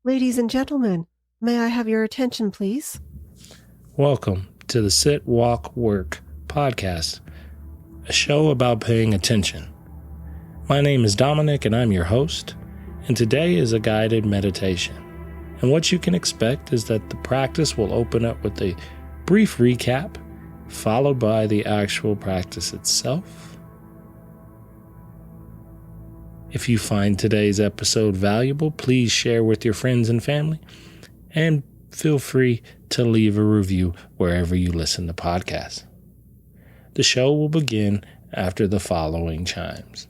Ladies and gentlemen, may I have your attention, please? Welcome to the Sit, Walk, Work podcast, a show about paying attention. My name is Dominic and I'm your host, and today is a guided meditation. And what you can expect is that the practice will open up with a brief recap, followed by the actual practice itself. If you find today's episode valuable, please share with your friends and family, and feel free to leave a review wherever you listen to podcasts. The show will begin after the following chimes.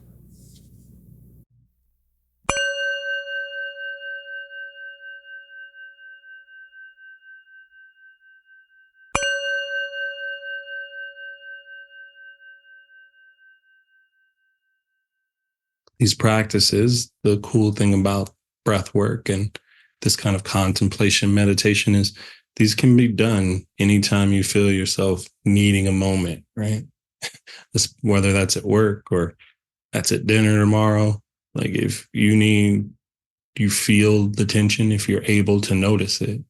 These practices, the cool thing about breath work and this kind of contemplation meditation is these can be done anytime you feel yourself needing a moment, right? Whether that's at work or that's at dinner tomorrow. Like if you feel the tension, if you're able to notice it,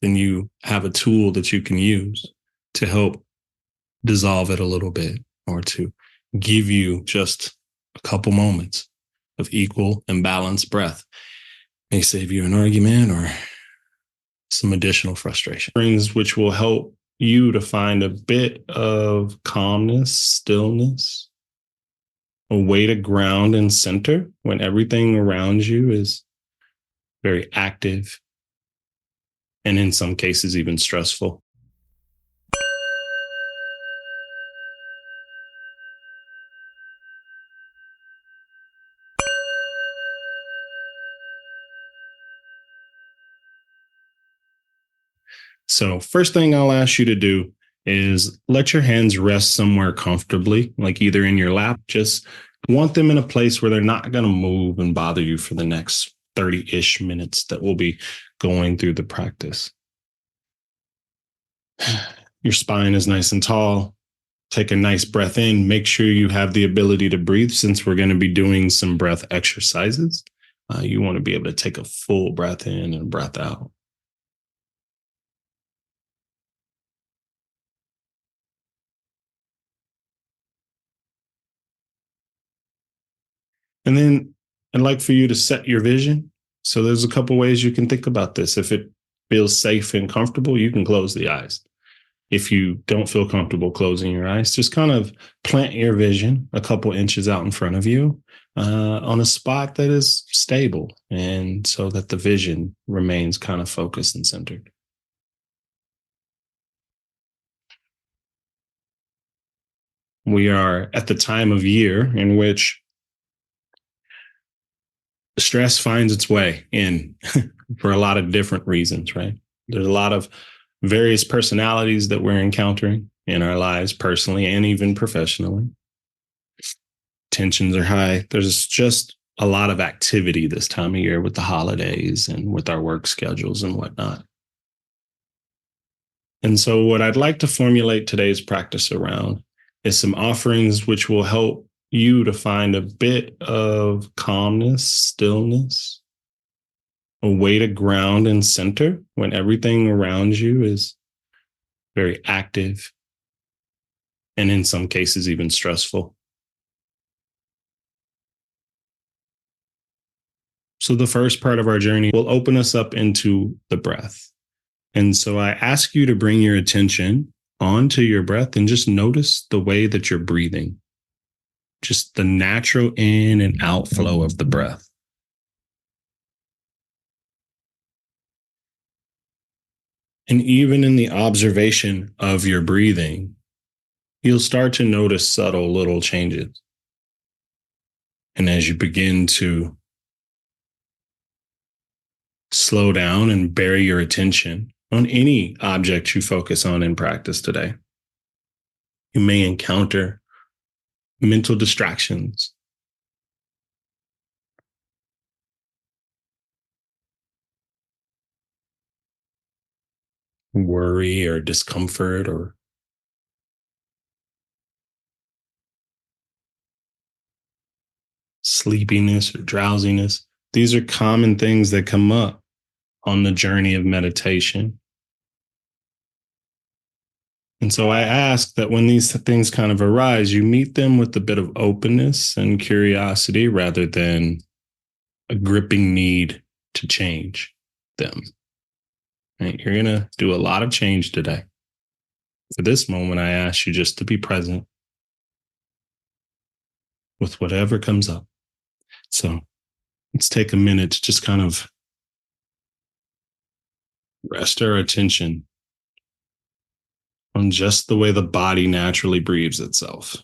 then you have a tool that you can use to help dissolve it a little bit or to give you just a couple moments of equal and balanced breath. May save you an argument or some additional frustration. Things which will help you to find a bit of calmness, stillness, a way to ground and center when everything around you is very active and in some cases even stressful. So first thing I'll ask you to do is let your hands rest somewhere comfortably, like either in your lap. Just want them in a place where they're not going to move and bother you for the next 30-ish minutes that we'll be going through the practice. Your spine is nice and tall. Take a nice breath in. Make sure you have the ability to breathe since we're going to be doing some breath exercises. You want to be able to take a full breath in and breath out. And then I'd like for you to set your vision. So there's a couple ways you can think about this. If it feels safe and comfortable, you can close the eyes. If you don't feel comfortable closing your eyes, just kind of plant your vision a couple inches out in front of you on a spot that is stable, and so that the vision remains kind of focused and centered. We are at the time of year in which stress finds its way in for a lot of different reasons, right? There's a lot of various personalities that we're encountering in our lives personally and even professionally. Tensions are high. There's just a lot of activity this time of year with the holidays and with our work schedules and whatnot. And so what I'd like to formulate today's practice around is some offerings which will help you to find a bit of calmness, stillness, a way to ground and center when everything around you is very active and in some cases even stressful. So the first part of our journey will open us up into the breath. And so I ask you to bring your attention onto your breath and just notice the way that you're breathing. Just the natural in and outflow of the breath. And even in the observation of your breathing, you'll start to notice subtle little changes. And as you begin to slow down and bury your attention on any object you focus on in practice today, you may encounter mental distractions, worry or discomfort or sleepiness or drowsiness. These are common things that come up on the journey of meditation. And so I ask that when these things kind of arise, you meet them with a bit of openness and curiosity rather than a gripping need to change them. Right? You're going to do a lot of change today. For this moment, I ask you just to be present with whatever comes up. So let's take a minute to just kind of rest our attention on just the way the body naturally breathes itself.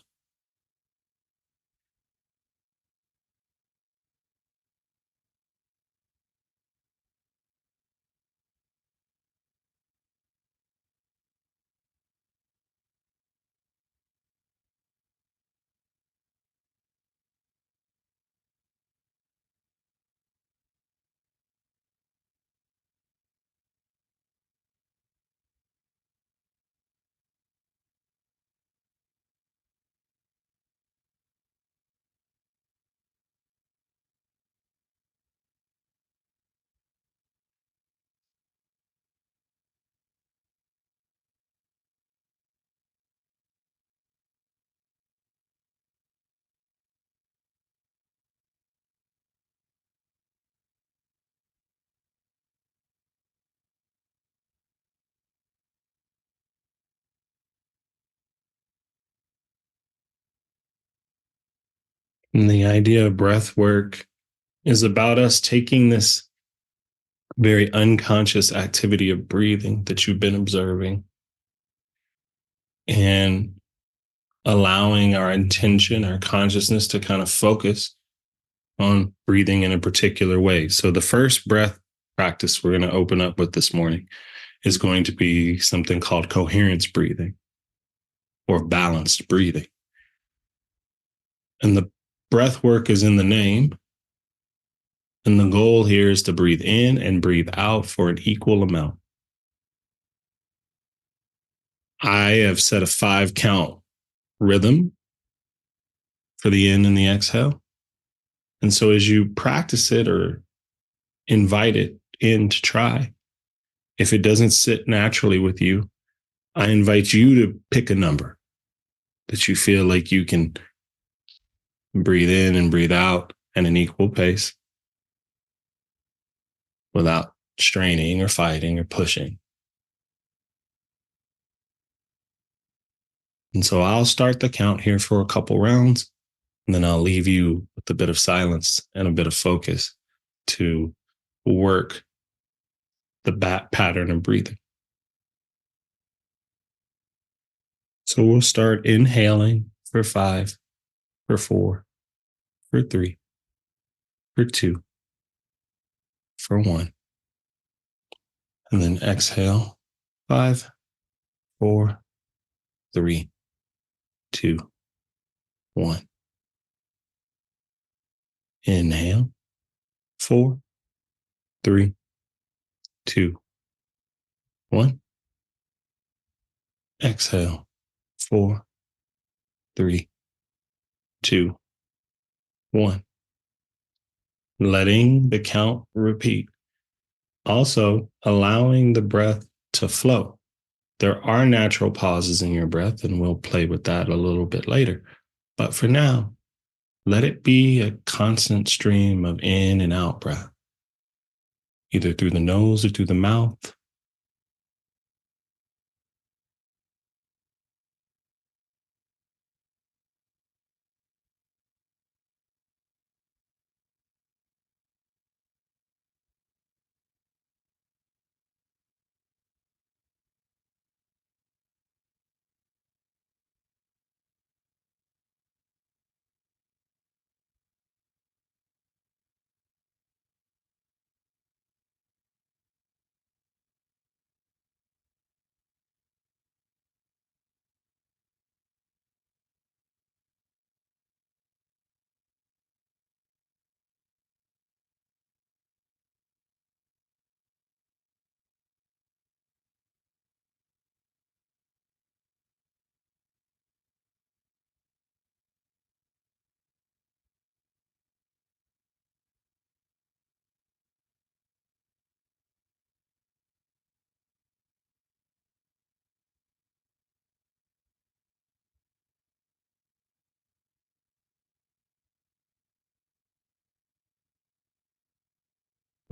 And the idea of breath work is about us taking this very unconscious activity of breathing that you've been observing and allowing our intention, our consciousness to kind of focus on breathing in a particular way. So, the first breath practice we're going to open up with this morning is going to be something called coherence breathing or balanced breathing. And the breath work is in the name. And the goal here is to breathe in and breathe out for an equal amount. I have set a 5 count rhythm for the in and the exhale. And so as you practice it or invite it in to try, if it doesn't sit naturally with you, I invite you to pick a number that you feel like you can breathe in and breathe out at an equal pace without straining or fighting or pushing. And so I'll start the count here for a couple rounds, and then I'll leave you with a bit of silence and a bit of focus to work the bat pattern of breathing. So we'll start inhaling for 5, for 4, for 3, for 2, for 1. And then exhale 5, 4, 3, 2, 1. Inhale 4, 3, 2, 1. Exhale 4, 3, 2, 1. Letting the count repeat. Also, allowing the breath to flow. There are natural pauses in your breath, and we'll play with that a little bit later. But for now, let it be a constant stream of in and out breath, either through the nose or through the mouth.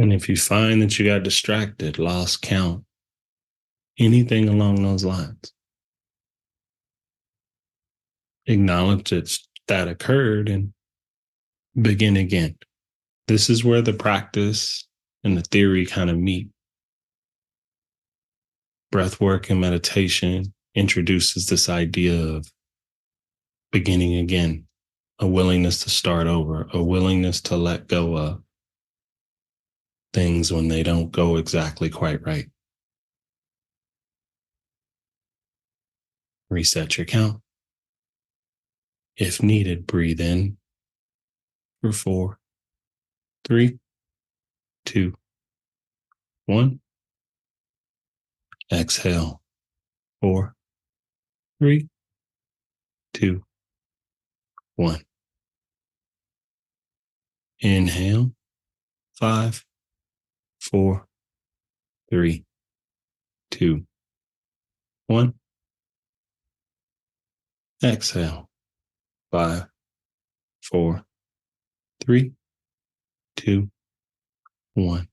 And if you find that you got distracted, lost count, anything along those lines, acknowledge that occurred and begin again. This is where the practice and the theory kind of meet. Breath work and meditation introduces this idea of beginning again, a willingness to start over, a willingness to let go of things when they don't go exactly quite right. Reset your count. If needed, breathe in for 4, 3, 2, 1. Exhale. 4, 3, 2, 1. Inhale. 5, 4, 3, 2, 1. Exhale. 5, 4, 3, 2, 1.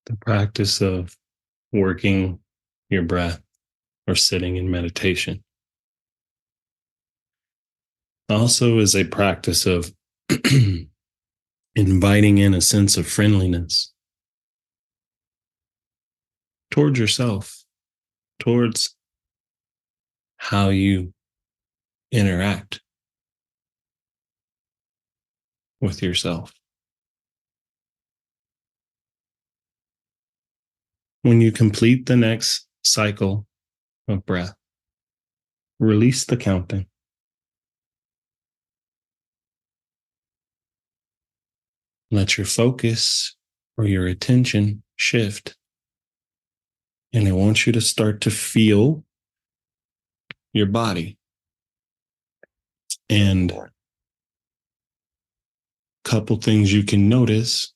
The practice of working your breath or sitting in meditation also is a practice of inviting in a sense of friendliness towards yourself, towards how you interact with yourself. When you complete the next cycle of breath, release the counting. Let your focus or your attention shift. And I want you to start to feel your body. And a couple things you can notice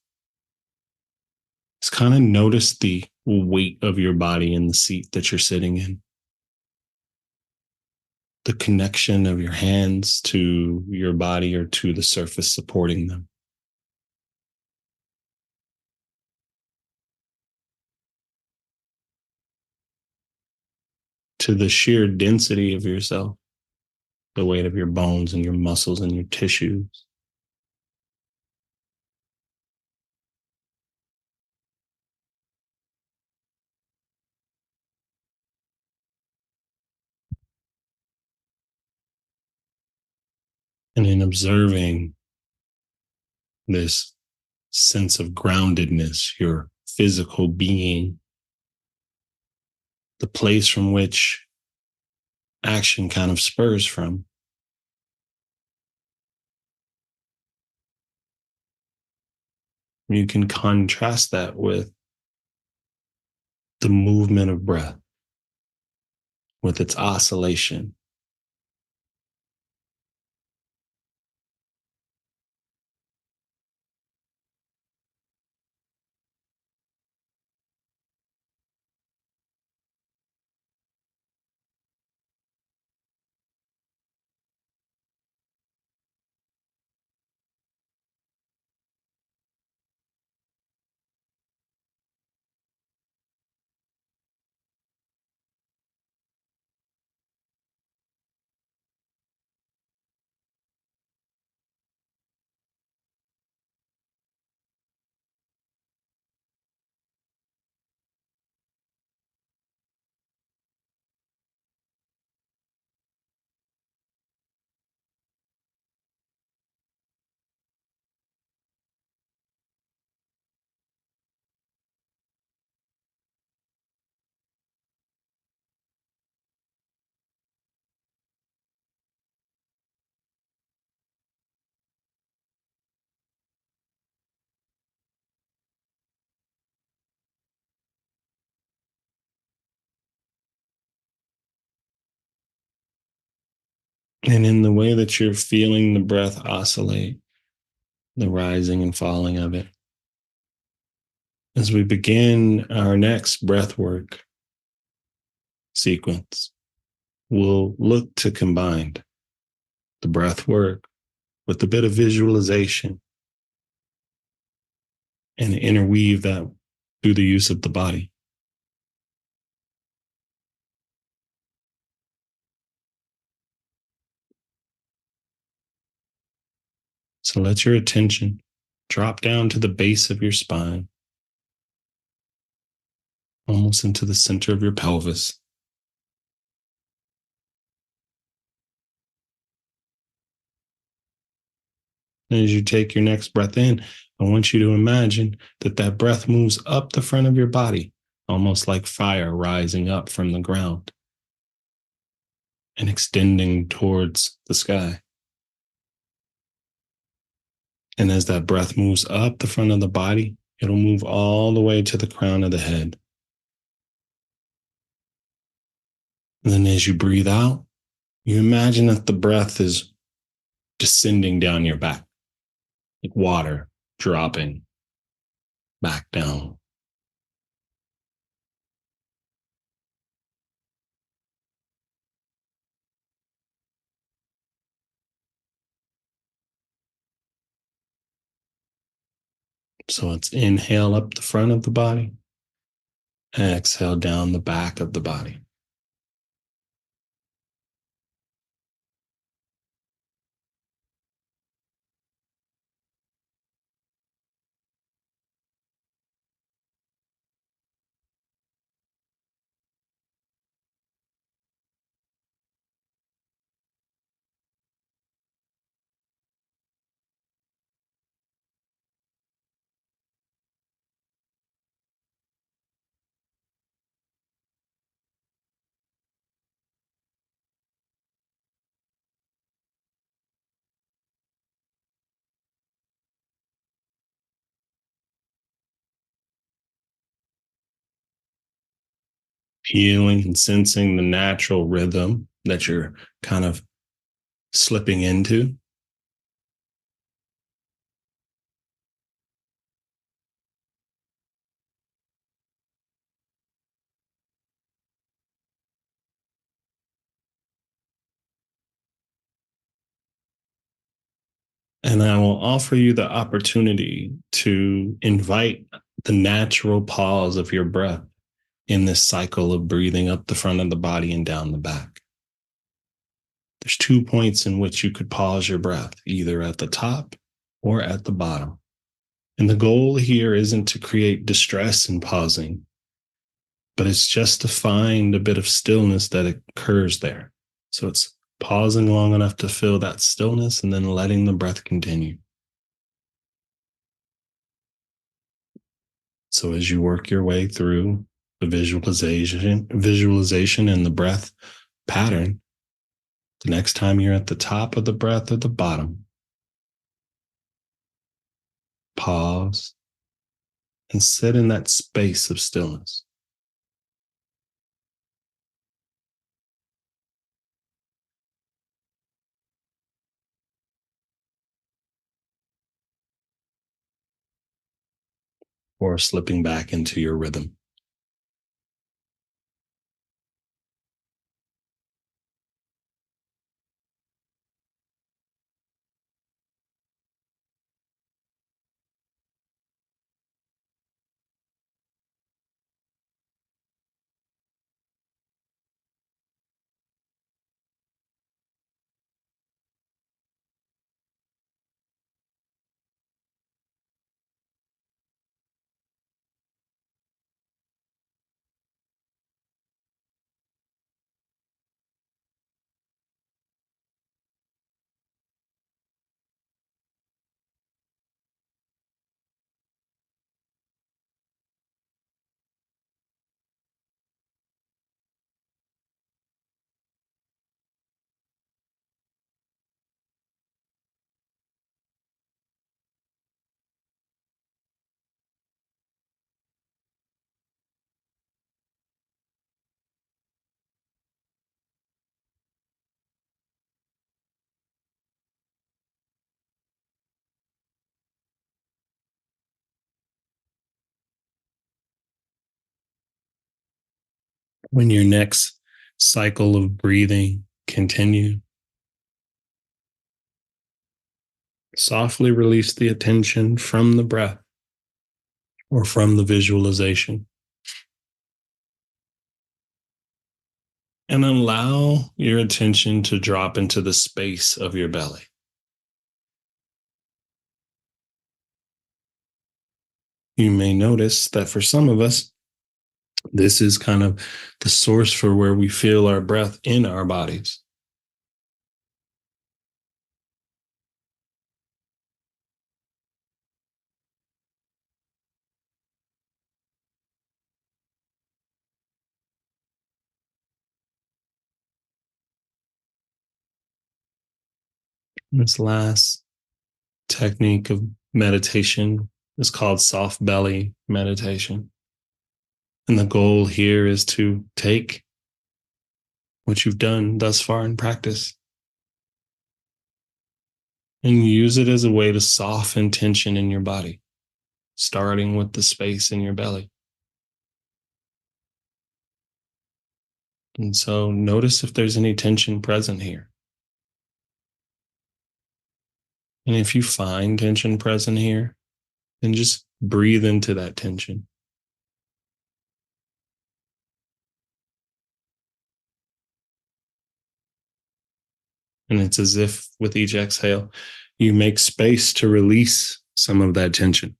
is kind of notice the weight of your body in the seat that you're sitting in, the connection of your hands to your body or to the surface supporting them. To the sheer density of yourself, the weight of your bones and your muscles and your tissues. And in observing this sense of groundedness, your physical being, the place from which action kind of spurs from, you can contrast that with the movement of breath, with its oscillation. And in the way that you're feeling the breath oscillate, the rising and falling of it, as we begin our next breath work sequence, we'll look to combine the breath work with a bit of visualization and interweave that through the use of the body. So let your attention drop down to the base of your spine, almost into the center of your pelvis. And as you take your next breath in, I want you to imagine that that breath moves up the front of your body, almost like fire rising up from the ground and extending towards the sky. And as that breath moves up the front of the body, it'll move all the way to the crown of the head. And then as you breathe out, you imagine that the breath is descending down your back, like water dropping back down. So it's inhale up the front of the body, exhale down the back of the body. Feeling and sensing the natural rhythm that you're kind of slipping into. And I will offer you the opportunity to invite the natural pause of your breath in this cycle of breathing up the front of the body and down the back. There's 2 points in which you could pause your breath, either at the top or at the bottom. And the goal here isn't to create distress in pausing, but it's just to find a bit of stillness that occurs there. So it's pausing long enough to feel that stillness and then letting the breath continue. So as you work your way through the visualization and the breath pattern, the next time you're at the top of the breath or the bottom, pause and sit in that space of stillness. Or slipping back into your rhythm. When your next cycle of breathing continue, softly release the attention from the breath or from the visualization and allow your attention to drop into the space of your belly. You may notice that for some of us, this is kind of the source for where we feel our breath in our bodies. This last technique of meditation is called soft belly meditation. And the goal here is to take what you've done thus far in practice and use it as a way to soften tension in your body, starting with the space in your belly. And so notice if there's any tension present here. And if you find tension present here, then just breathe into that tension. And it's as if with each exhale, you make space to release some of that tension.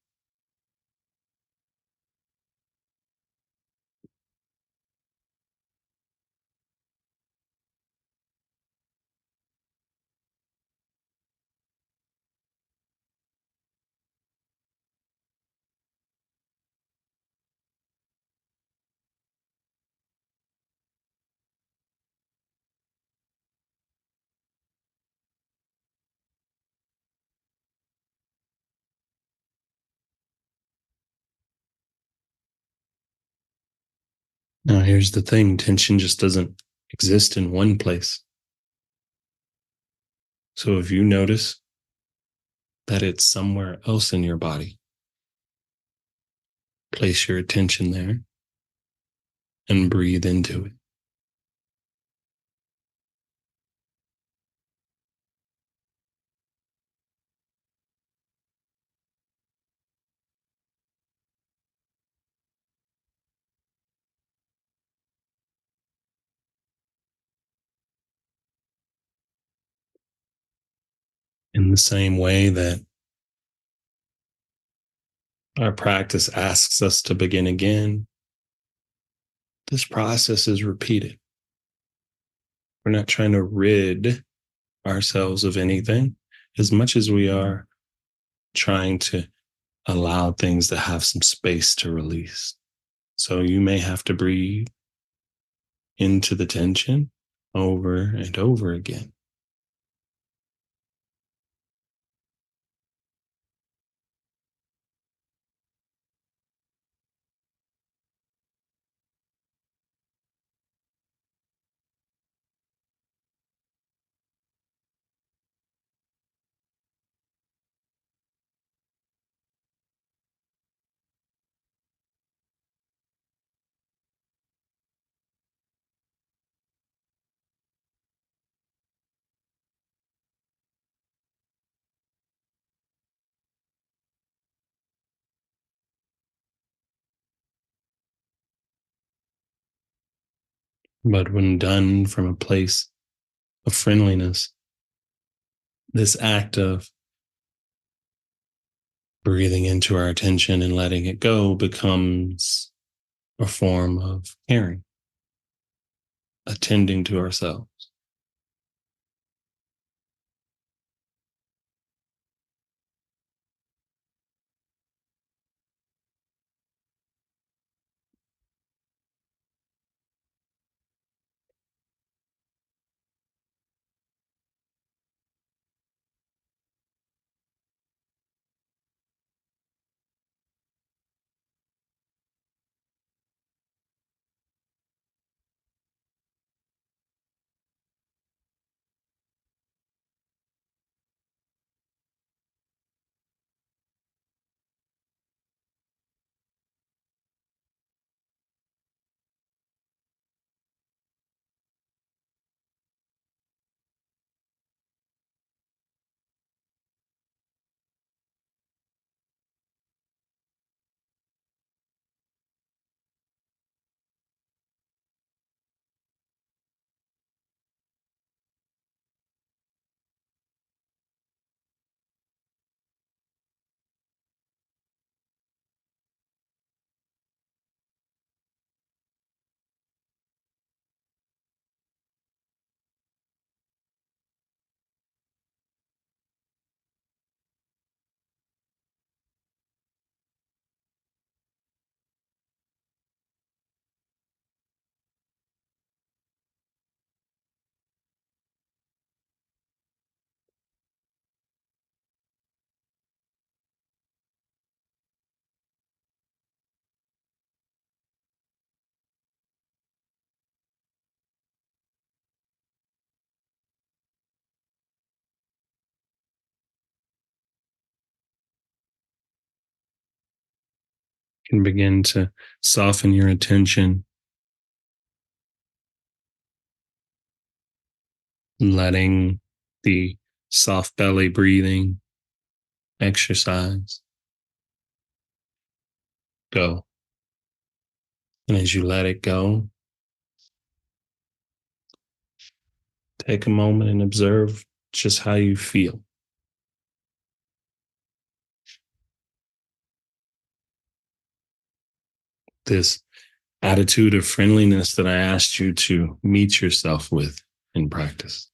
Now, here's the thing, tension just doesn't exist in one place. So if you notice that it's somewhere else in your body, place your attention there and breathe into it. In the same way that our practice asks us to begin again, this process is repeated. We're not trying to rid ourselves of anything as much as we are trying to allow things to have some space to release. So you may have to breathe into the tension over and over again. But when done from a place of friendliness, this act of breathing into our attention and letting it go becomes a form of caring, attending to ourselves. can begin to soften your attention, letting the soft belly breathing exercise go. And as you let it go, take a moment and observe just how you feel. This attitude of friendliness that I asked you to meet yourself with in practice.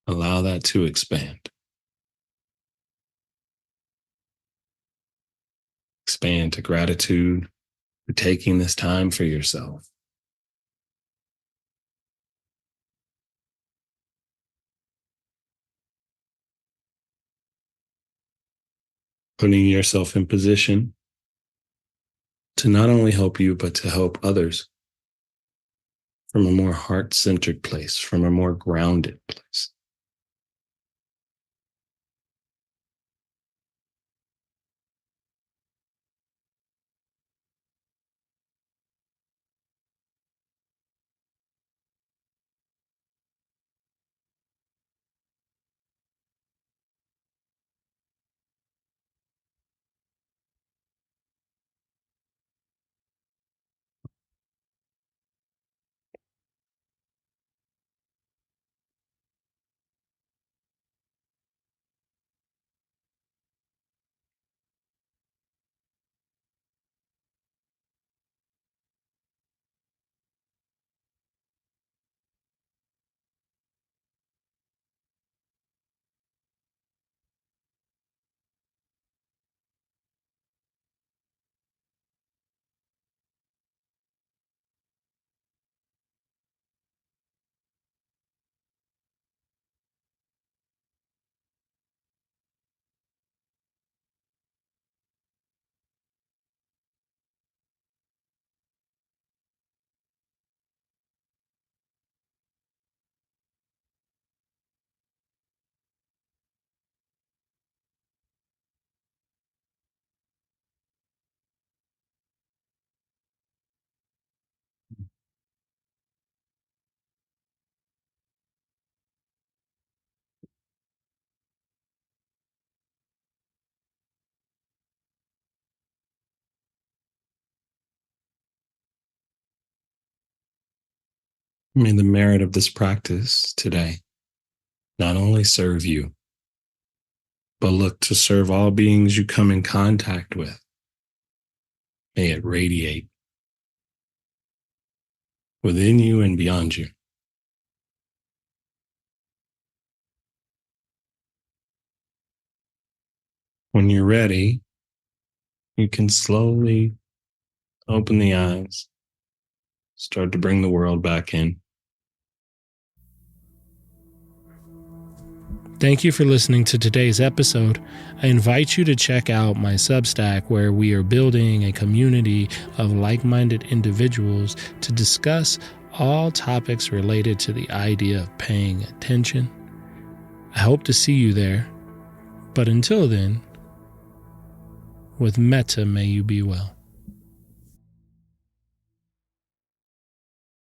Allow that to expand. Expand to gratitude for taking this time for yourself. Putting yourself in position to not only help you, but to help others from a more heart centered place, from a more grounded place. May the merit of this practice today not only serve you, but look to serve all beings you come in contact with. May it radiate within you and beyond you. When you're ready, you can slowly open the eyes, start to bring the world back in. Thank you for listening to today's episode. I invite you to check out my Substack, where we are building a community of like-minded individuals to discuss all topics related to the idea of paying attention. I hope to see you there. But until then, with metta may you be well.